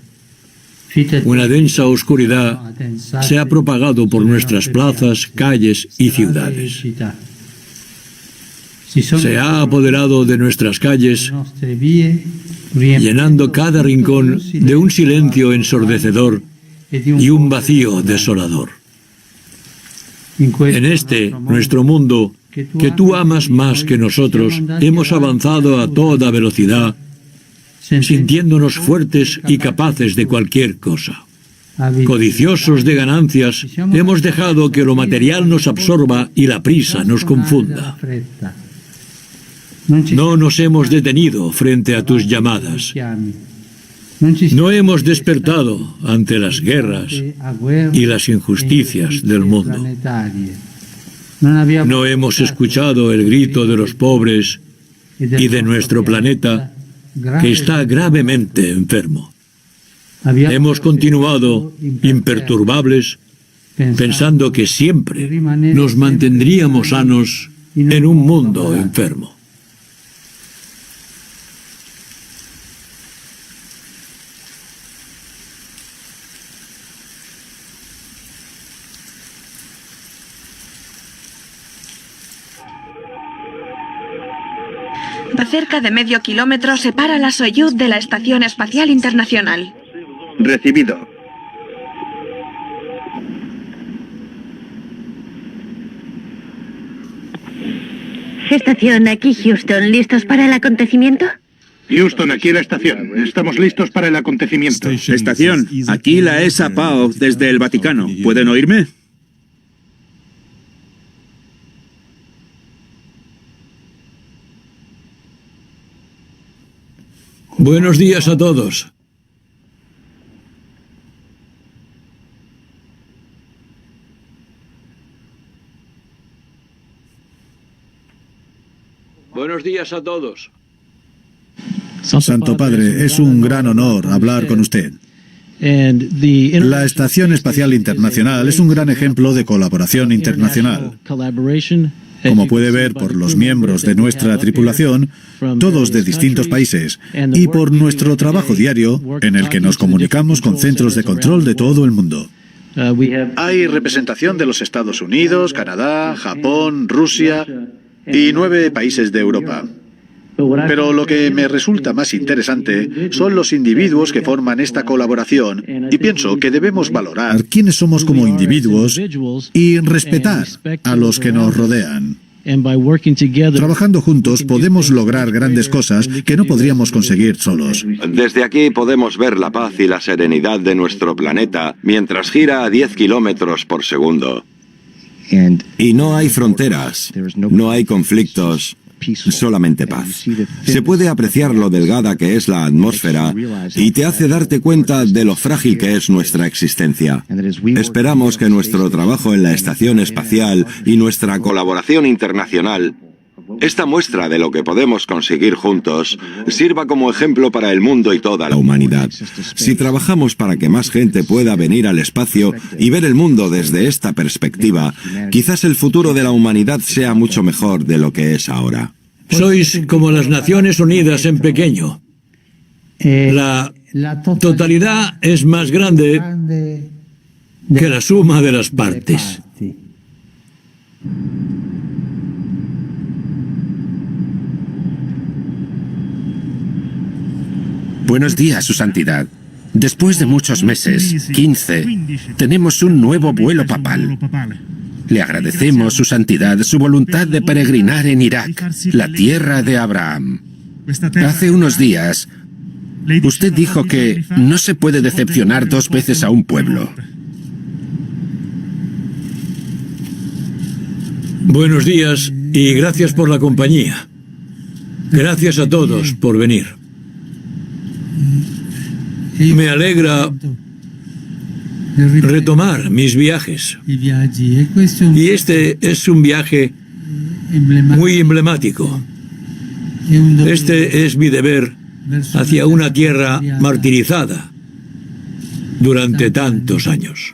Una densa oscuridad se ha propagado por nuestras plazas, calles y ciudades. Se ha apoderado de nuestras calles, llenando cada rincón de un silencio ensordecedor y un vacío desolador. En este, nuestro mundo, que tú amas más que nosotros, hemos avanzado a toda velocidad, sintiéndonos fuertes y capaces de cualquier cosa. Codiciosos de ganancias, hemos dejado que lo material nos absorba y la prisa nos confunda. No nos hemos detenido frente a tus llamadas. No hemos despertado ante las guerras y las injusticias del mundo. No hemos escuchado el grito de los pobres y de nuestro planeta que está gravemente enfermo. Hemos continuado imperturbables, pensando que siempre nos mantendríamos sanos en un mundo enfermo. Cerca de medio kilómetro separa la Soyuz de la Estación Espacial Internacional. Recibido. Estación, aquí Houston. ¿Listos para el acontecimiento? Houston, aquí la estación. Estamos listos para el acontecimiento. Estación, aquí la ESA PAO desde el Vaticano. ¿Pueden oírme? Buenos días a todos. Buenos días a todos. Santo Padre, es un gran honor hablar con usted. La Estación Espacial Internacional es un gran ejemplo de colaboración internacional. Como puede ver por los miembros de nuestra tripulación, todos de distintos países, y por nuestro trabajo diario, en el que nos comunicamos con centros de control de todo el mundo. Hay representación de los Estados Unidos, Canadá, Japón, Rusia y 9 países de Europa. Pero lo que me resulta más interesante son los individuos que forman esta colaboración, y pienso que debemos valorar quiénes somos como individuos y respetar a los que nos rodean. Trabajando juntos podemos lograr grandes cosas que no podríamos conseguir solos. Desde aquí podemos ver la paz y la serenidad de nuestro planeta mientras gira a 10 kilómetros por segundo. Y no hay fronteras, no hay conflictos, solamente paz. Se puede apreciar lo delgada que es la atmósfera y te hace darte cuenta de lo frágil que es nuestra existencia. Esperamos que nuestro trabajo en la estación espacial y nuestra colaboración internacional, esta muestra de lo que podemos conseguir juntos, sirva como ejemplo para el mundo y toda la humanidad. Si trabajamos para que más gente pueda venir al espacio y ver el mundo desde esta perspectiva, quizás el futuro de la humanidad sea mucho mejor de lo que es ahora. Sois como las Naciones Unidas en pequeño. La totalidad es más grande que la suma de las partes. Buenos días, Su Santidad. Después de muchos meses, 15, tenemos un nuevo vuelo papal. Le agradecemos, Su Santidad, su voluntad de peregrinar en Irak, la tierra de Abraham. Hace unos días, usted dijo que no se puede decepcionar 2 veces a un pueblo. Buenos días y gracias por la compañía. Gracias a todos por venir. Me alegra retomar mis viajes. Y este es un viaje muy emblemático. Este es mi deber hacia una tierra martirizada durante tantos años.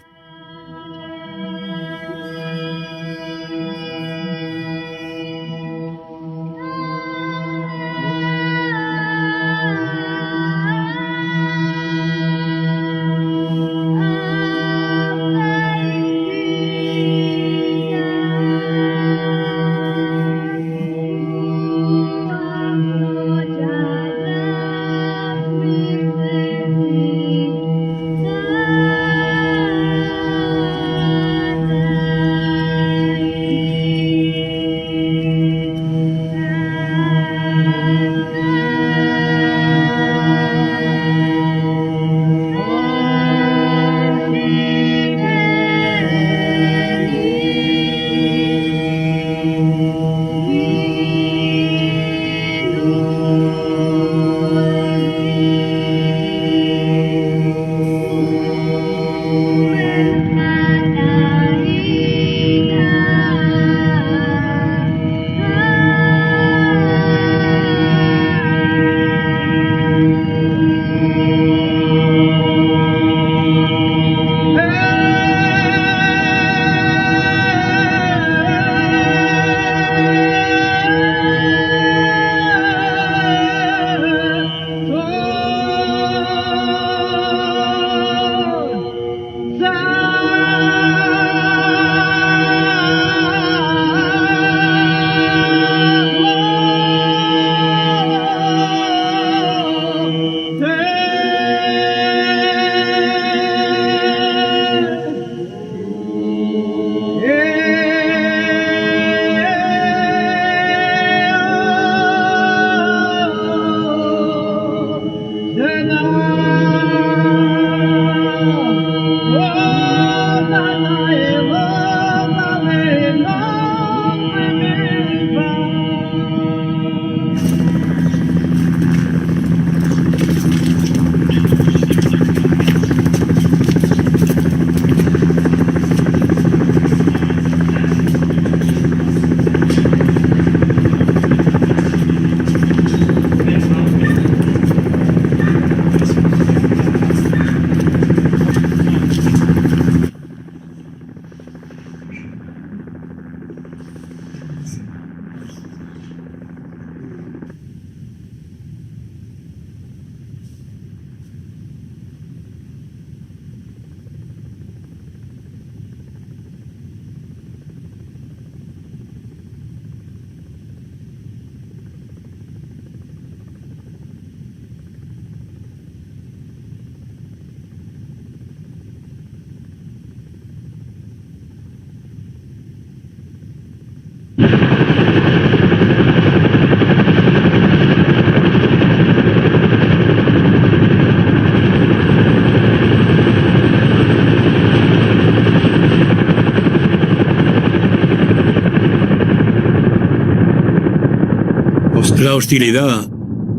La hostilidad,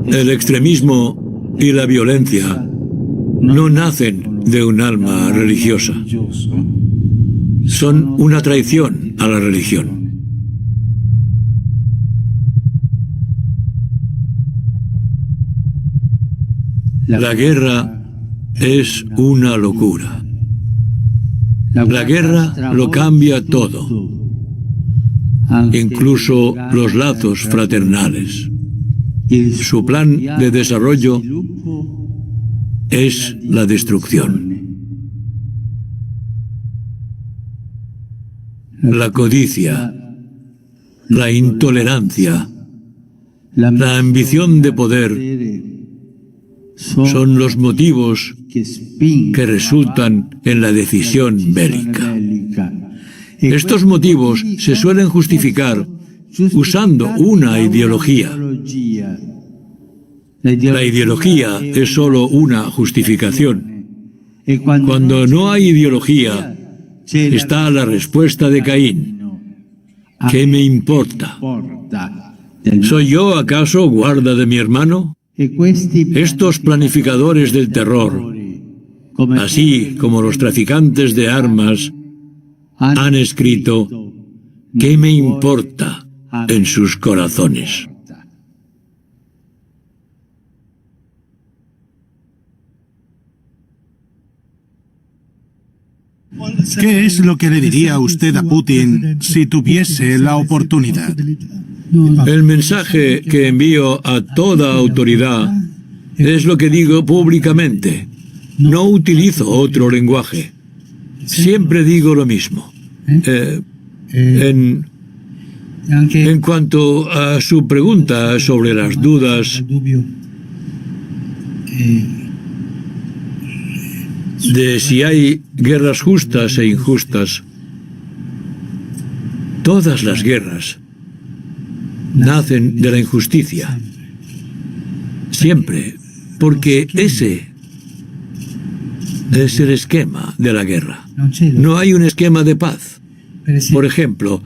el extremismo y la violencia no nacen de un alma religiosa. Son una traición a la religión. La guerra es una locura. La guerra lo cambia todo, incluso los lazos fraternales. Su plan de desarrollo es la destrucción. La codicia, la intolerancia, la ambición de poder son los motivos que resultan en la decisión bélica. Estos motivos se suelen justificar usando una ideología. La ideología es solo una justificación. Cuando no hay ideología, está la respuesta de Caín. ¿Qué me importa? ¿Soy yo acaso guarda de mi hermano? Estos planificadores del terror, así como los traficantes de armas, han escrito ¿qué me importa? En sus corazones. ¿Qué es lo que le diría usted a Putin si tuviese la oportunidad? El mensaje que envío a toda autoridad es lo que digo públicamente. No utilizo otro lenguaje. Siempre digo lo mismo. En cuanto a su pregunta sobre las dudas de si hay guerras justas e injustas, todas las guerras nacen de la injusticia. Siempre. Porque ese es el esquema de la guerra. No hay un esquema de paz. Por ejemplo,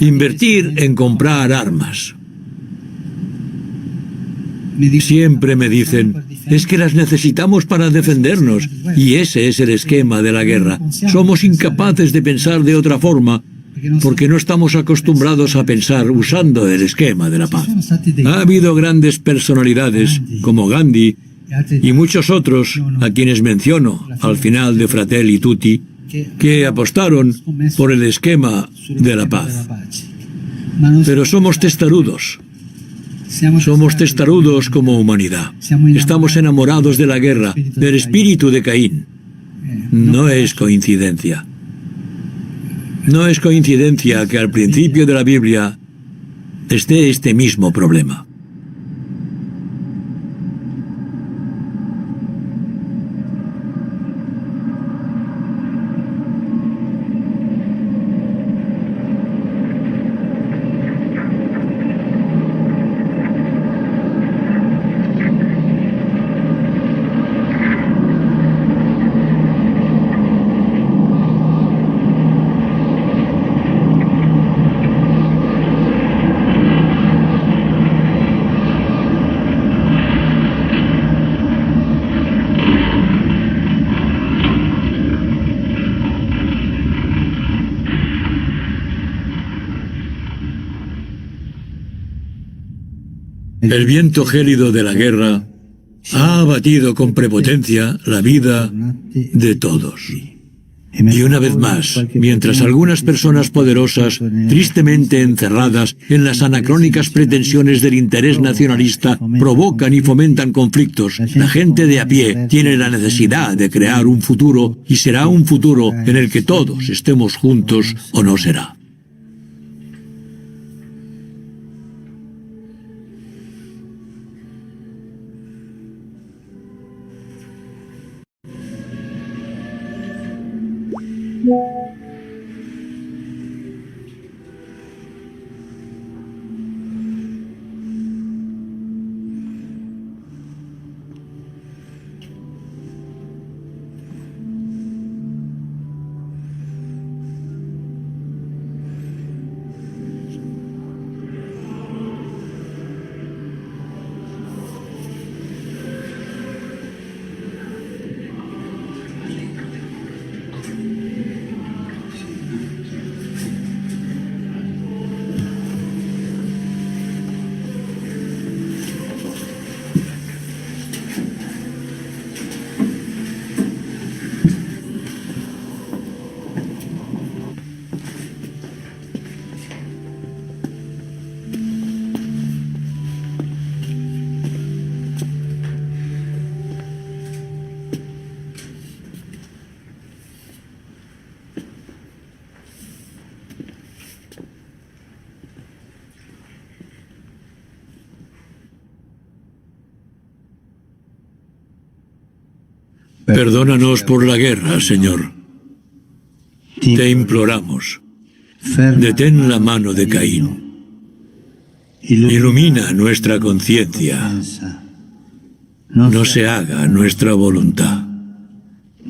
invertir en comprar armas. Siempre me dicen, es que las necesitamos para defendernos. Y ese es el esquema de la guerra. Somos incapaces de pensar de otra forma porque no estamos acostumbrados a pensar usando el esquema de la paz. Ha habido grandes personalidades, como Gandhi, y muchos otros, a quienes menciono al final de Fratelli Tutti, que apostaron por el esquema de la paz. Pero somos testarudos. Somos testarudos como humanidad. Estamos enamorados de la guerra, del espíritu de Caín. No es coincidencia. No es coincidencia que al principio de la Biblia esté este mismo problema. El viento gélido de la guerra ha abatido con prepotencia la vida de todos. Y una vez más, mientras algunas personas poderosas, tristemente encerradas en las anacrónicas pretensiones del interés nacionalista, provocan y fomentan conflictos, la gente de a pie tiene la necesidad de crear un futuro y será un futuro en el que todos estemos juntos o no será. Perdónanos por la guerra, Señor. Te imploramos. Detén la mano de Caín. Ilumina nuestra conciencia. No se haga nuestra voluntad.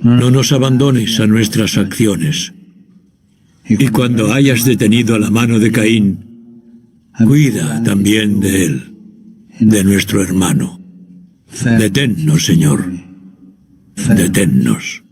No nos abandones a nuestras acciones. Y cuando hayas detenido la mano de Caín, cuida también de él, de nuestro hermano. Deténnos, Señor. Deténnos.